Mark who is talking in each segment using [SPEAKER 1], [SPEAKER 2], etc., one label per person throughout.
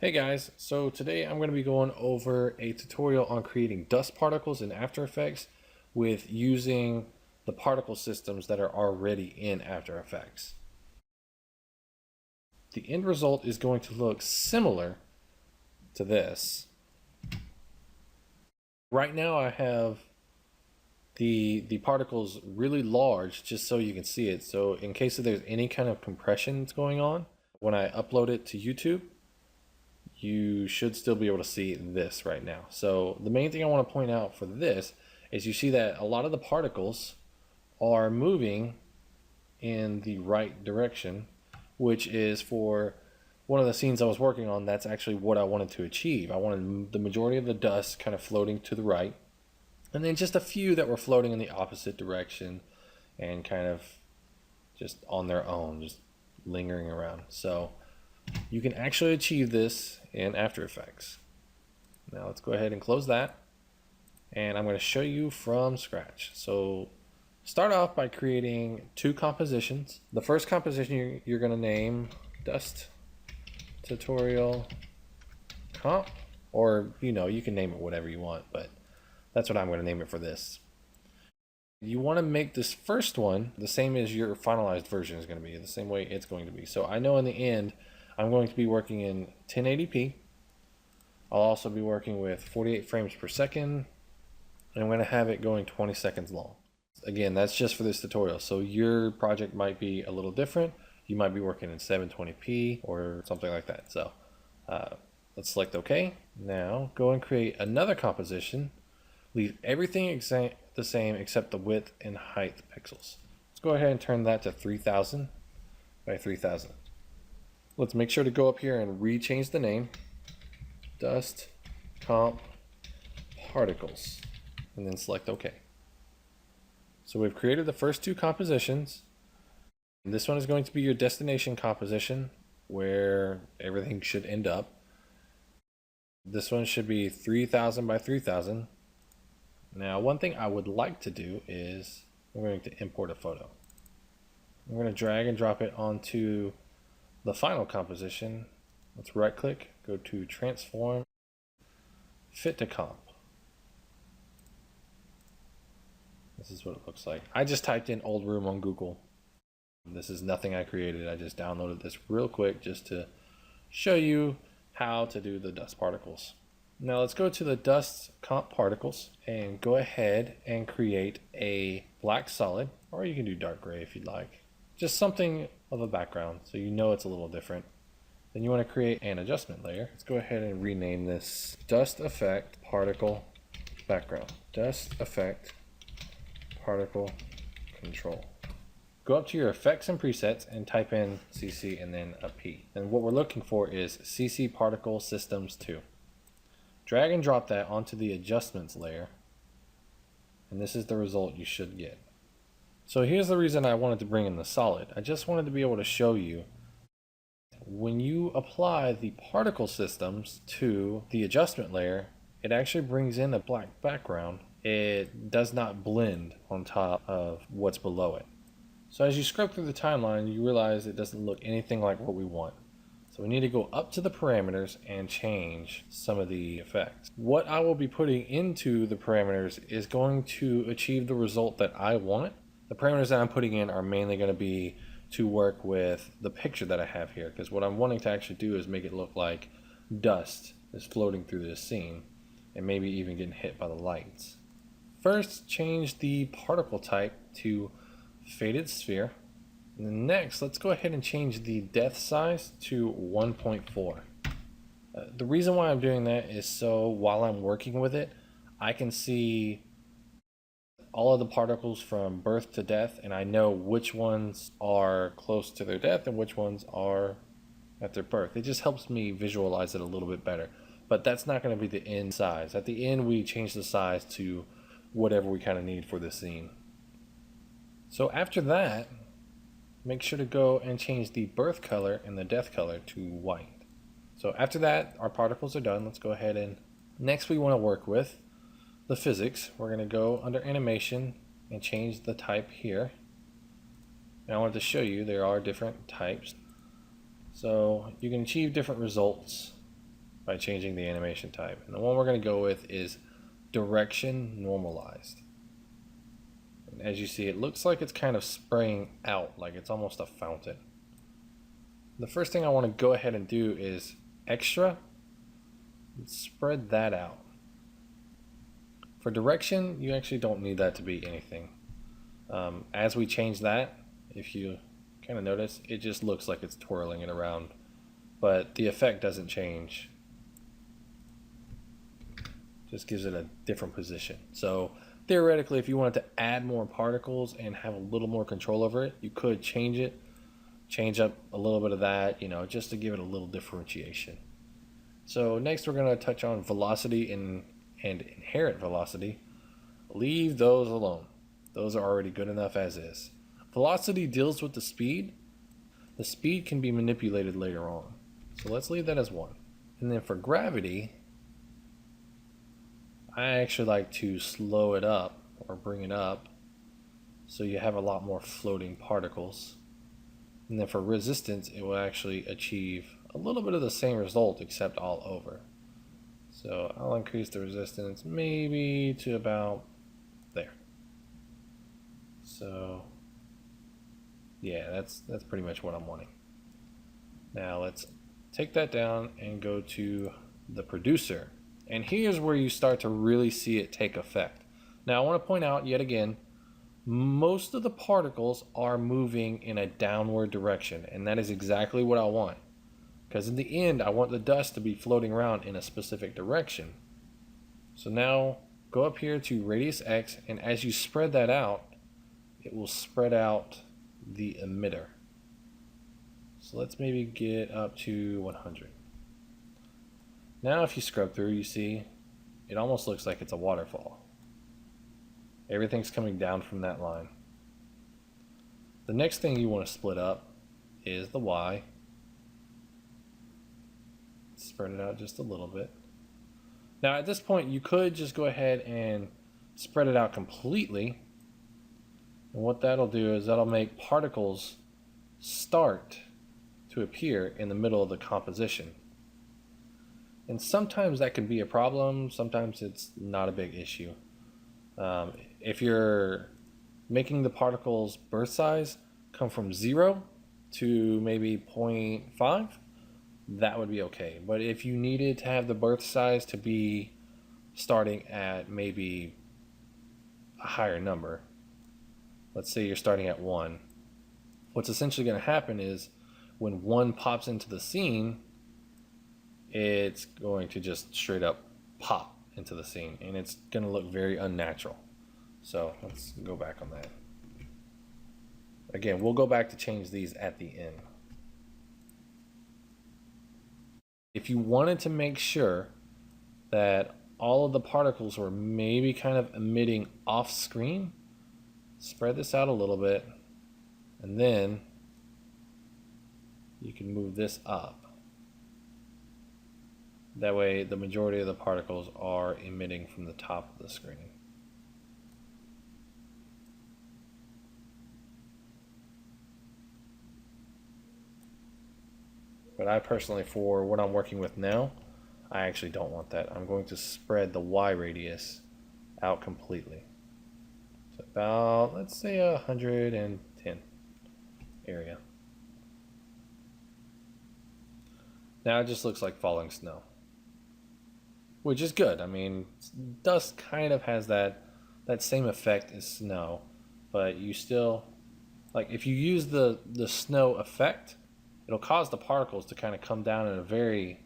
[SPEAKER 1] Hey guys, so today I'm going to be going over a tutorial on creating dust particles in After Effects with using the particle systems that are already in After Effects. The end result is going to look similar to this. Right now I have the particles really large just so you can see it. So in case if there's any kind of compression that's going on, when I upload it to YouTube, you should still be able to see this right now. So the main thing I want to point out for this is you see that a lot of the particles are moving in the right direction, which is for one of the scenes I was working on. That's actually what I wanted to achieve. I wanted the majority of the dust kind of floating to the right, and then just a few that were floating in the opposite direction and kind of just on their own, just lingering around. So you can actually achieve this in After Effects. Now let's go ahead and close that, and I'm going to show you from scratch. So start off by creating two compositions. The first composition you're going to name Dust Tutorial Comp, or you can name it whatever you want, but that's what I'm going to name it for this. You want to make this first one the same as your finalized version is going to be, the same way it's going to be. So I know in the end I'm going to be working in 1080p. I'll also be working with 48 frames per second, and I'm going to have it going 20 seconds long. Again, that's just for this tutorial, so your project might be a little different. You might be working in 720p or something like that. So let's select OK. Now go and create another composition. Leave everything the same except the width and height pixels. Let's go ahead and turn that to 3000 by 3000. Let's make sure to go up here and rechange the name, Dust Comp Particles, and then select OK. So we've created the first two compositions. And this one is going to be your destination composition where everything should end up. This one should be 3000 by 3000. Now, one thing I would like to do is I'm going to import a photo. I'm going to drag and drop it onto the final composition. Let's right click, go to transform, fit to comp. This is what it looks like. I just typed in old room on Google. This is nothing I created. I just downloaded this real quick just to show you how to do the dust particles. Now let's go to the dust comp particles and go ahead and create a black solid, or you can do dark gray if you'd like. Just something of a background so you know it's a little different. Then you want to create an adjustment layer. Let's go ahead and rename this Dust Effect Particle Background. Dust Effect Particle Control. Go up to your effects and presets and type in CC and then a P. And what we're looking for is CC Particle Systems 2. Drag and drop that onto the adjustments layer, and this is the result you should get. So here's the reason I wanted to bring in the solid. I just wanted to be able to show you when you apply the particle systems to the adjustment layer, it actually brings in a black background. It does not blend on top of what's below it. So as you scrub through the timeline, you realize it doesn't look anything like what we want. So we need to go up to the parameters and change some of the effects. What I will be putting into the parameters is going to achieve the result that I want. The parameters that I'm putting in are mainly going to be to work with the picture that I have here, because what I'm wanting to actually do is make it look like dust is floating through this scene and maybe even getting hit by the lights. First, change the particle type to faded sphere. And then next, let's go ahead and change the depth size to 1.4. The reason why I'm doing that is so while I'm working with it, I can see all of the particles from birth to death, and I know which ones are close to their death and which ones are at their birth. It just helps me visualize it a little bit better. But that's not going to be the end size. At the end, we change the size to whatever we kind of need for the scene. So after that, make sure to go and change the birth color and the death color to white. So after that, our particles are done. Let's go ahead and next we want to work with the physics. We're going to go under animation and change the type here. And I wanted to show you there are different types. So you can achieve different results by changing the animation type. And the one we're going to go with is direction normalized. And as you see, it looks like it's kind of spraying out, like it's almost a fountain. The first thing I want to go ahead and do is extra and spread that out. For direction, you actually don't need that to be anything. As we change that, if you kind of notice, it just looks like it's twirling it around, but the effect doesn't change. Just gives it a different position. So theoretically, if you wanted to add more particles and have a little more control over it, you could change it, change up a little bit of that, just to give it a little differentiation. So next we're going to touch on velocity and inherent velocity. Leave those alone. Those are already good enough as is. Velocity deals with the speed. The speed can be manipulated later on. So let's leave that as 1. And then for gravity, I actually like to slow it up or bring it up so you have a lot more floating particles. And then for resistance, it will actually achieve a little bit of the same result except all over. So I'll increase the resistance maybe to about there. So yeah, that's pretty much what I'm wanting. Now let's take that down and go to the producer. And here's where you start to really see it take effect. Now I want to point out yet again, most of the particles are moving in a downward direction, and that is exactly what I want. Because in the end, I want the dust to be floating around in a specific direction. So now go up here to radius X, and as you spread that out, it will spread out the emitter. So let's maybe get up to 100. Now if you scrub through, you see it almost looks like it's a waterfall. Everything's coming down from that line. The next thing you want to split up is the Y. Spread it out just a little bit. Now at this point you could just go ahead and spread it out completely. And what that'll do is that'll make particles start to appear in the middle of the composition. And sometimes that can be a problem, sometimes it's not a big issue. If you're making the particles birth size come from 0 to maybe 0.5, that would be okay. But if you needed to have the birth size to be starting at maybe a higher number, let's say you're starting at 1, what's essentially going to happen is when 1 pops into the scene, it's going to just straight up pop into the scene, and it's going to look very unnatural. So let's go back on that. Again, we'll go back to change these at the end. If you wanted to make sure that all of the particles were maybe kind of emitting off screen, spread this out a little bit, and then you can move this up. That way the majority of the particles are emitting from the top of the screen. But I personally, for what I'm working with now, I actually don't want that. I'm going to spread the Y radius out completely. So about, let's say 110 area. Now it just looks like falling snow, which is good. I mean, dust kind of has that same effect as snow, but you still, like if you use the snow effect, it'll cause the particles to kind of come down in a very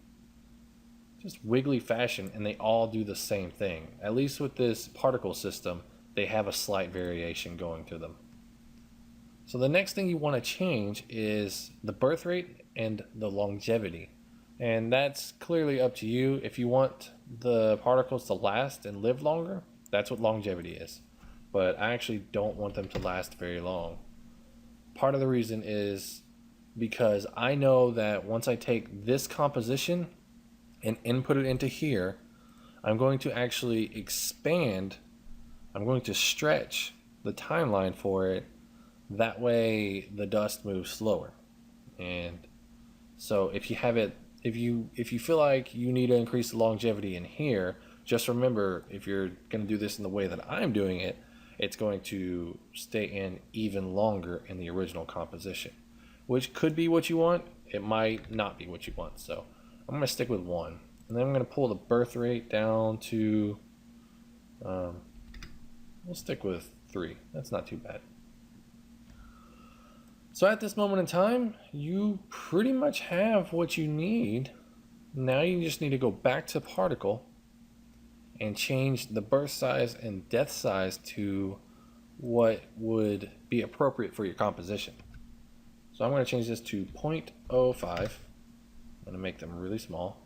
[SPEAKER 1] just wiggly fashion, and they all do the same thing. At least with this particle system, they have a slight variation going to them. So the next thing you want to change is the birth rate and the longevity. And that's clearly up to you. If you want the particles to last and live longer, that's what longevity is. But I actually don't want them to last very long. Part of the reason is because I know that once I take this composition and input it into here, I'm going to actually expand, I'm going to stretch the timeline for it. That way the dust moves slower. And so if you have it if you feel like you need to increase the longevity in here, just remember, if you're going to do this in the way that I'm doing it, it's going to stay in even longer in the original composition, which could be what you want. It might not be what you want. So I'm going to stick with 1. And then I'm going to pull the birth rate down to, we'll stick with 3. That's not too bad. So at this moment in time, you pretty much have what you need. Now you just need to go back to particle and change the birth size and death size to what would be appropriate for your composition. So I'm going to change this to 0.05. I'm going to make them really small.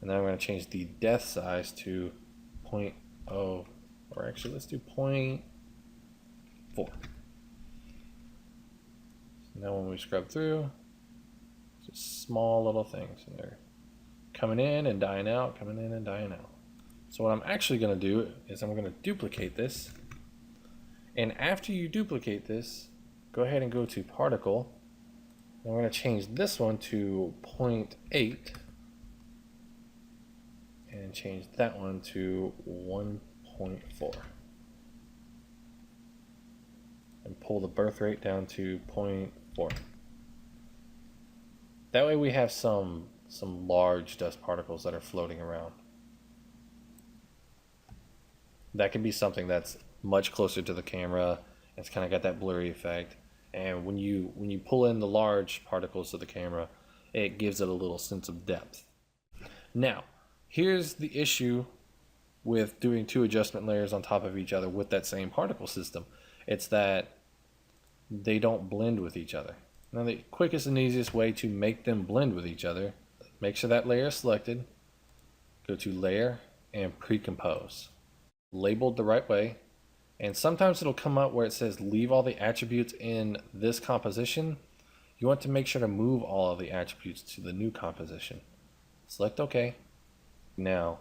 [SPEAKER 1] And then I'm going to change the death size to 0.0, or actually let's do 0.4. So now when we scrub through, just small little things, and they're coming in and dying out, coming in and dying out. So what I'm actually going to do is I'm going to duplicate this. And after you duplicate this, go ahead and go to particle. And we're going to change this one to 0.8 and change that one to 1.4. And pull the birth rate down to 0.4. That way we have some large dust particles that are floating around. That can be something that's much closer to the camera. It's kind of got that blurry effect. And when you pull in the large particles to the camera, it gives it a little sense of depth. Now, here's the issue with doing 2 adjustment layers on top of each other with that same particle system. It's that they don't blend with each other. Now, the quickest and easiest way to make them blend with each other, make sure that layer is selected, go to layer and pre-compose. Labeled the right way, and sometimes it'll come up where it says leave all the attributes in this composition. You want to make sure to move all of the attributes to the new composition. Select OK. Now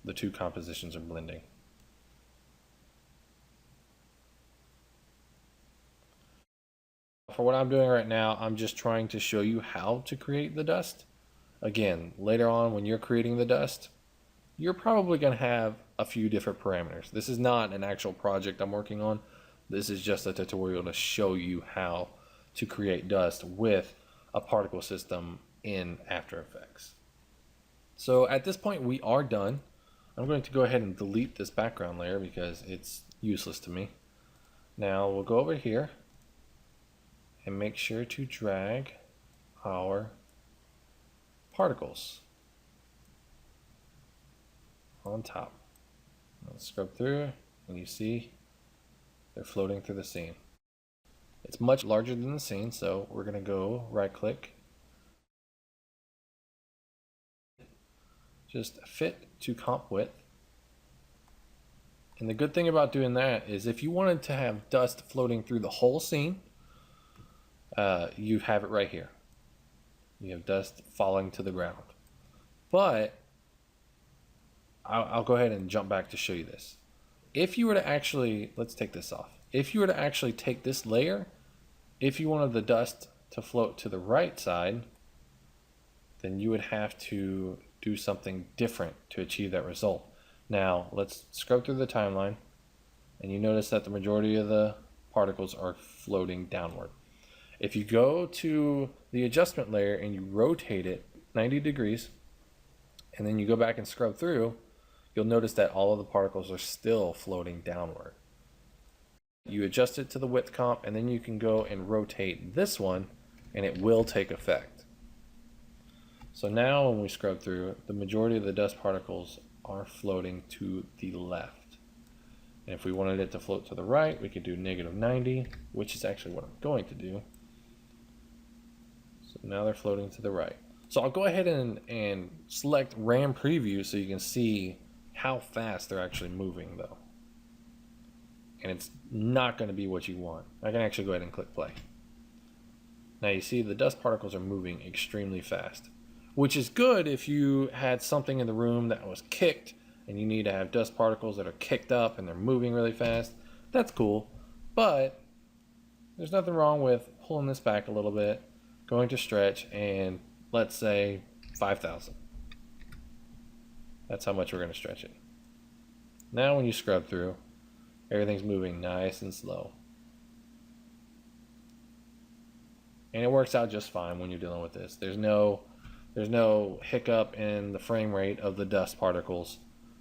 [SPEAKER 1] the 2 compositions are blending. For what I'm doing right now, I'm just trying to show you how to create the dust. Again, later on when you're creating the dust, you're probably going to have a few different parameters. This is not an actual project I'm working on. This is just a tutorial to show you how to create dust with a particle system in After Effects. So at this point we are done. I'm going to go ahead and delete this background layer because it's useless to me. Now we'll go over here and make sure to drag our particles on top. Let's scrub through and you see they're floating through the scene. It's much larger than the scene, so we're going to go right click, just fit to comp width. And the good thing about doing that is if you wanted to have dust floating through the whole scene, you have it right here. You have dust falling to the ground. But I'll go ahead and jump back to show you this. If you were to actually, let's take this off. If you were to actually take this layer, if you wanted the dust to float to the right side, then you would have to do something different to achieve that result. Now, let's scrub through the timeline, and you notice that the majority of the particles are floating downward. If you go to the adjustment layer and you rotate it 90 degrees, and then you go back and scrub through, you'll notice that all of the particles are still floating downward. You adjust it to the width comp, and then you can go and rotate this one, and it will take effect. So now when we scrub through, the majority of the dust particles are floating to the left. And if we wanted it to float to the right, we could do -90, which is actually what I'm going to do. So now they're floating to the right. So I'll go ahead and select RAM preview so you can see how fast they're actually moving though. And it's not going to be what you want. I can actually go ahead and click play. Now you see the dust particles are moving extremely fast, which is good if you had something in the room that was kicked and you need to have dust particles that are kicked up and they're moving really fast. That's cool, but there's nothing wrong with pulling this back a little bit, going to stretch, and let's say 5,000. That's how much we're going to stretch it. Now when you scrub through, everything's moving nice and slow. And it works out just fine when you're dealing with this. There's no hiccup in the frame rate of the dust particles.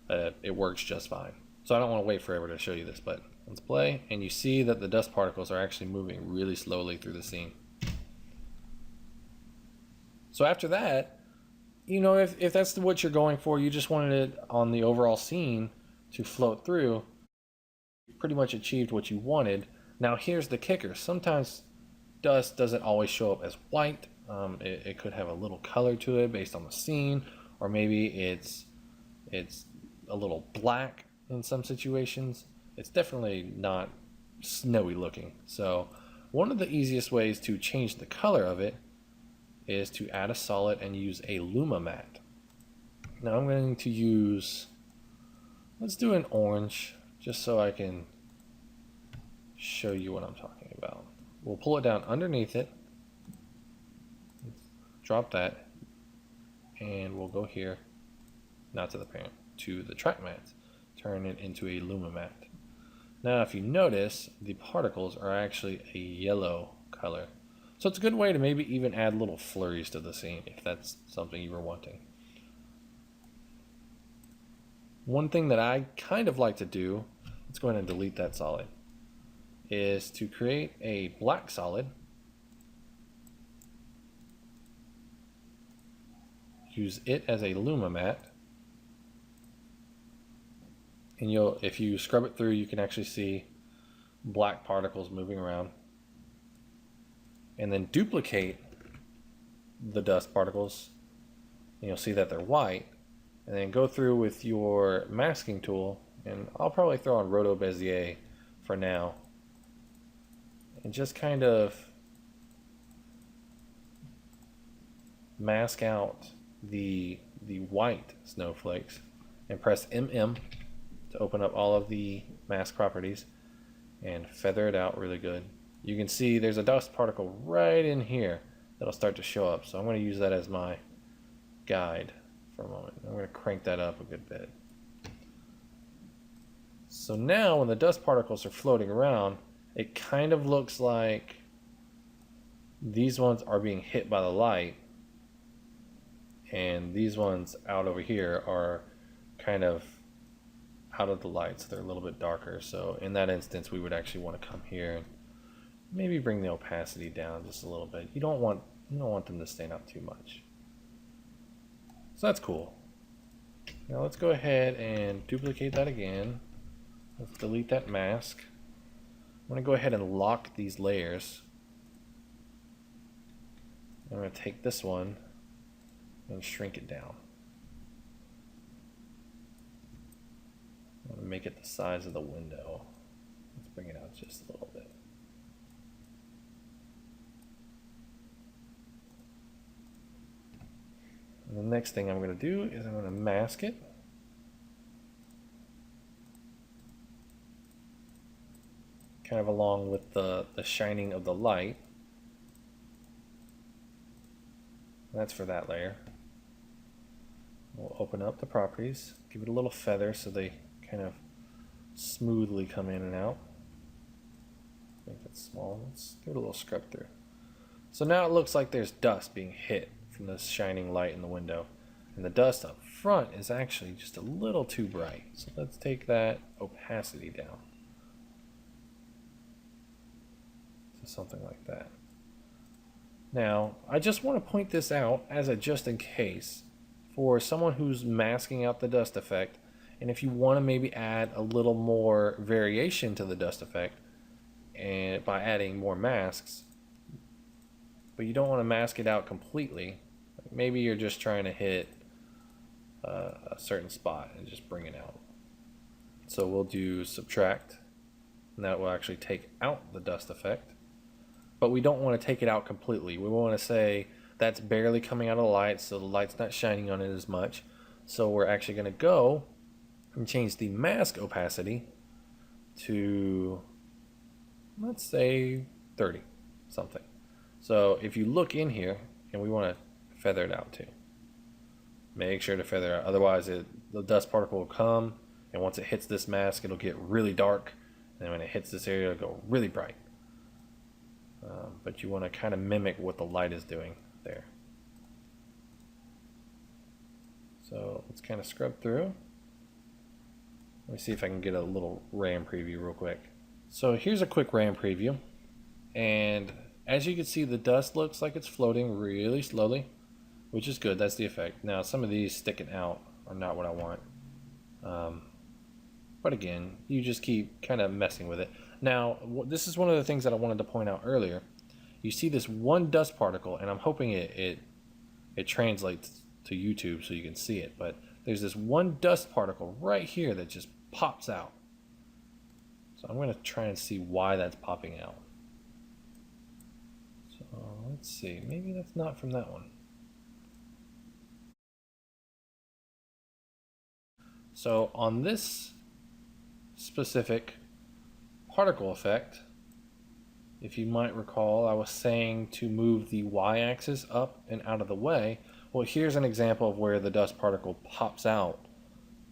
[SPEAKER 1] It works just fine. So I don't want to wait forever to show you this, but let's play, and you see that the dust particles are actually moving really slowly through the scene. So after that, you know, if that's what you're going for, you just wanted it on the overall scene to float through, you pretty much achieved what you wanted. Now here's the kicker. Sometimes dust doesn't always show up as white. It could have a little color to it based on the scene, or maybe it's a little black in some situations. It's definitely not snowy looking. So one of the easiest ways to change the color of it is to add a solid and use a Luma matte. Now I'm going to use, let's do an orange just so I can show you what I'm talking about. We'll pull it down underneath it, drop that, and we'll go here, not to the parent, to the track matte, turn it into a Luma matte. Now if you notice, the particles are actually a yellow color. So it's a good way to maybe even add little flurries to the scene if that's something you were wanting. One thing that I kind of like to do, let's go ahead and delete that solid, is to create a black solid, use it as a Luma matte, and if you scrub it through, you can actually see black particles moving around. And then duplicate the dust particles, and you'll see that they're white. And then go through with your masking tool, and I'll probably throw on Roto Bezier for now, and just kind of mask out the white snowflakes, and press MM to open up all of the mask properties and feather it out really good. You can see there's a dust particle right in here that'll start to show up. So I'm going to use that as my guide for a moment. I'm going to crank that up a good bit. So now when the dust particles are floating around, it kind of looks like these ones are being hit by the light, and these ones out over here are kind of out of the light, so they're a little bit darker. So in that instance, we would actually want to come here and maybe bring the opacity down just a little bit. You don't want them to stand out too much. So that's cool. Now let's go ahead and duplicate that again. Let's delete that mask. I'm going to go ahead and lock these layers. I'm going to take this one and shrink it down. I'm going to make it the size of the window. Let's bring it out just a little bit. And the next thing I'm going to do is I'm going to mask it. Kind of along with the shining of the light. That's for that layer. We'll open up the properties, give it a little feather so they kind of smoothly come in and out. Make it small. Let's give it a little scrub through. So now it looks like there's dust being hit from this shining light in the window, and the dust up front is actually just a little too bright. So let's take that opacity down to something like that. Now I just want to point this out as a just in case for someone who's masking out the dust effect, and if you want to maybe add a little more variation to the dust effect and by adding more masks, but you don't want to mask it out completely. Maybe you're just trying to hit a certain spot and just bring it out. So we'll do subtract, and that will actually take out the dust effect. But we don't want to take it out completely. We want to say that's barely coming out of the light, so the light's not shining on it as much. So we're actually going to go and change the mask opacity to, let's say, 30 something. So if you look in here, and we want to feather it out too. Make sure to feather out. Otherwise, the dust particle will come, and once it hits this mask, it'll get really dark. And when it hits this area, it'll go really bright. But you want to kind of mimic what the light is doing there. So let's kind of scrub through. Let me see if I can get a little RAM preview real quick. So here's a quick RAM preview. And as you can see, the dust looks like it's floating really slowly, which is good. That's the effect. Now, some of these sticking out are not what I want. But again, you just keep kind of messing with it. Now, this is one of the things that I wanted to point out earlier. You see this one dust particle, and I'm hoping it translates to YouTube so you can see it. But there's this one dust particle right here that just pops out. So I'm going to try and see why that's popping out. So let's see. Maybe that's not from that one. So on this specific particle effect, if you might recall, I was saying to move the y-axis up and out of the way. Well, here's an example of where the dust particle pops out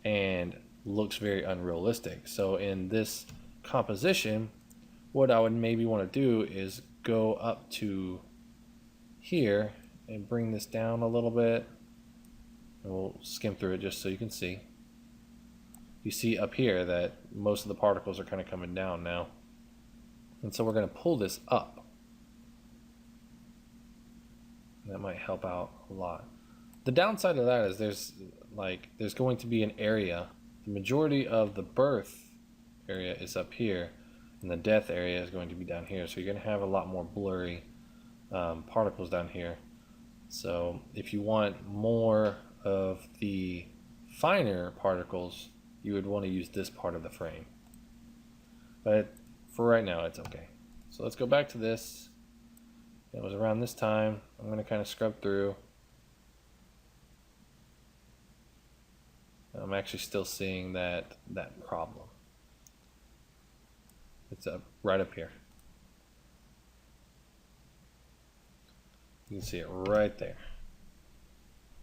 [SPEAKER 1] and looks very unrealistic. So in this composition, what I would maybe want to do is go up to here and bring this down a little bit. And we'll skim through it just so you can see. You see up here that most of the particles are kind of coming down now. And so we're going to pull this up. That might help out a lot. The downside of that is there's going to be an area. The majority of the birth area is up here, and the death area is going to be down here. So you're going to have a lot more blurry particles down here. So if you want more of the finer particles, you would want to use this part of the frame. But for right now, it's okay. So let's go back to this. It was around this time. I'm going to kind of scrub through. I'm actually still seeing that problem. It's right up here. You can see it right there.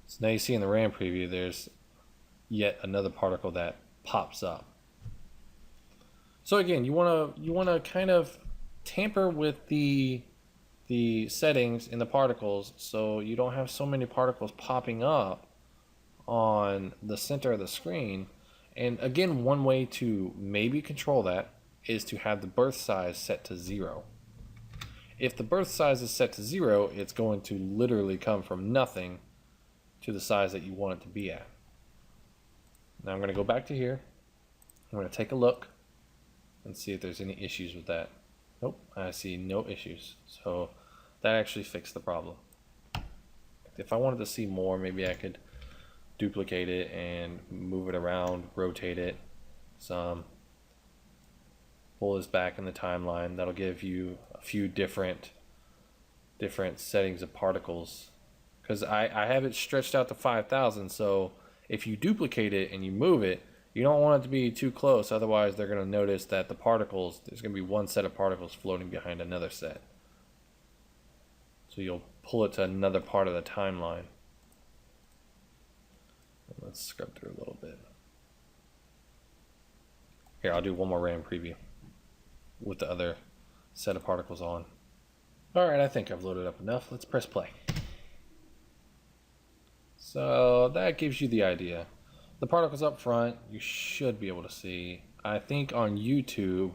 [SPEAKER 1] So now you see in the RAM preview, there's yet another particle that pops up. So again, you want to kind of tamper with the settings in the particles so you don't have so many particles popping up on the center of the screen. And again, one way to maybe control that is to have the birth size set to 0. If the birth size is set to 0, it's going to literally come from nothing to the size that you want it to be at. Now I'm going to go back to here. I'm going to take a look and see if there's any issues with that. Nope, I see no issues. So that actually fixed the problem. If I wanted to see more, maybe I could duplicate it and move it around, rotate it some, pull this back in the timeline. That'll give you a few different settings of particles, because I have it stretched out to 5,000. So if you duplicate it and you move it, you don't want it to be too close, otherwise they're going to notice that the particles, there's going to be one set of particles floating behind another set. So you'll pull it to another part of the timeline. Let's scrub through a little bit. Here, I'll do one more RAM preview with the other set of particles on. Alright, I think I've loaded up enough. Let's press play. So that gives you the idea. The particles up front, you should be able to see. I think on YouTube,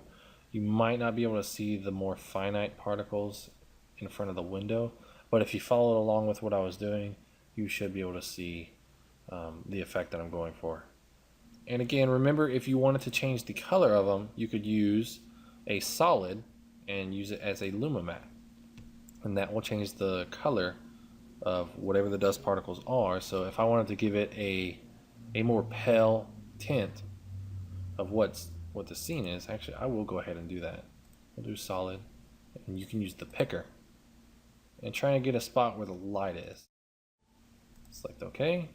[SPEAKER 1] you might not be able to see the more finite particles in front of the window. But if you followed along with what I was doing, you should be able to see the effect that I'm going for. And again, remember, if you wanted to change the color of them, you could use a solid and use it as a Luma matte. And that will change the color of whatever the dust particles are. So if I wanted to give it a more pale tint of what the scene is, actually I will go ahead and do that. We'll do solid, and you can use the picker and try and get a spot where the light is. Select OK.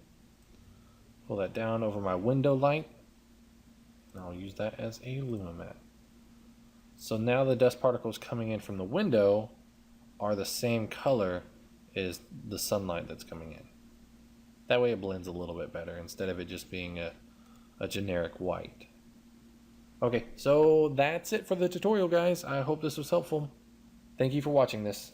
[SPEAKER 1] Pull that down over my window light, and I'll use that as a Luma matte. So now the dust particles coming in from the window are the same color as the sunlight that's coming in. That way it blends a little bit better instead of it just being a generic white. Okay, so that's it for the tutorial, guys. I hope this was helpful. Thank you for watching this.